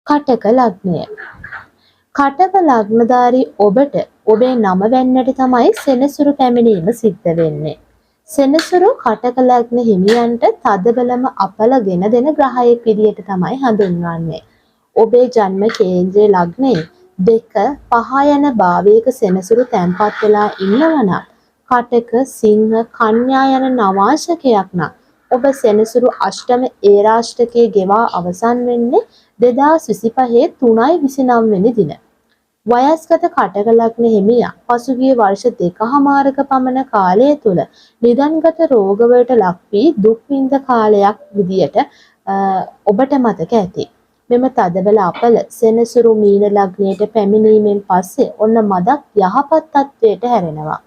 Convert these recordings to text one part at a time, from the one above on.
කටක ලග්නය. කටක ලග්නධාරී ඔබට ඔබේ නම වෙන්නට තමයි සෙනසුරු පැමිණීම සිද්ධ වෙන්නේ. සෙනසුරු කටක ලග්න හිමියන්ට තදබලම අපල ගෙන දෙන ග්‍රහයෙක් විදියට තමයි හඳුන්වන්නේ. ඔබේ ජන්ම කේන්ද්‍රයේ ලග්නයේ 2, 5 යන භාවයක සෙනසුරු තැන්පත් වෙලා ඉන්නවා නම් කටක, සිංහ, කන්‍යා යන නවාංශකයක් නම් ඔබ සෙනසුරු අෂ්ටම ඒරාෂ්ටකයේ ගෙවා අවසන් වෙන්නේ 2025 3/29 වෙනි දින. වයස්ගත කටක ලග්න හිමියා පසුගිය වර්ෂ 2කමාරක පමණ කාලය තුළ නිදන්ගත රෝගවලට ලක් වී දුක් විඳ කාලයක් විදියට ඔබට මතක ඇති. මෙම තදබල අපල සෙනසුරු මීන ලග්නයට පැමිණීමෙන් පස්සේ ඔන්න මදක් යහපත් තත්වයට හැරෙනවා.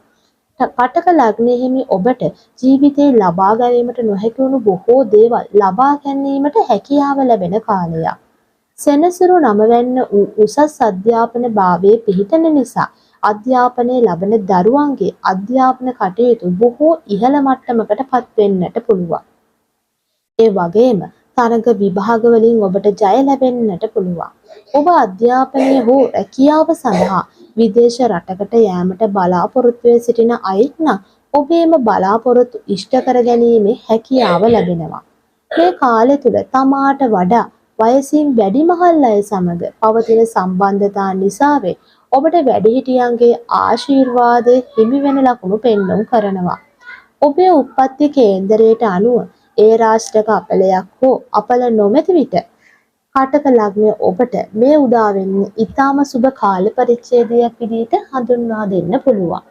කටක ලග්නයේ හිමි ඔබට ජීවිතේ ලබා ගැනීමට නොහැකි වුණු බොහෝ දේවල් ලබා ගැනීමට හැකියාව ලැබෙන කාලයක්. සෙනසුරු නම වැන්න උසස් අධ්‍යාපන භාවයේ පිහිටන නිසා අධ්‍යාපනය ලබන දරුවන්ගේ අධ්‍යාපන කටයුතු බොහෝ ඉහළ මට්ටමකට පත් වෙන්නට පුළුවන්. ඒ වගේම තරග විභාග වලින් ඔබට ජය ලැබෙන්නට පුළුවන්. ඔබ අධ්‍යාපනය හෝ රැකියාව සඳහා විදේශ රටකට යෑමට බලාපොරොත්තු වෙ සිටින අයෙක් නම් ඔබේම බලාපොරොත්තු ඉෂ්ට කර ගැනීමේ හැකියාව ලැබෙනවා. මේ කාලය තුල තමාට වඩා වයසින් වැඩිමහල් අය සමග පවතින සම්බන්ධතා නිසාවෙන් ඔබට වැඩිහිටියන්ගේ ආශිර්වාදය හිමි වෙන ලකුණු පෙන්නුම් කරනවා. ඔබේ උප්පත්ති කේන්දරයට අනුව ඒ රාෂ්ටක අපලයක් හෝ අපල නොමැති විට කටක ලග්නය ඔබට මේ උදා වෙන්නේ ඊටාම සුබ කාල පරිච්ඡේදයක් විදිහට හඳුන්වා දෙන්න පුළුවන්.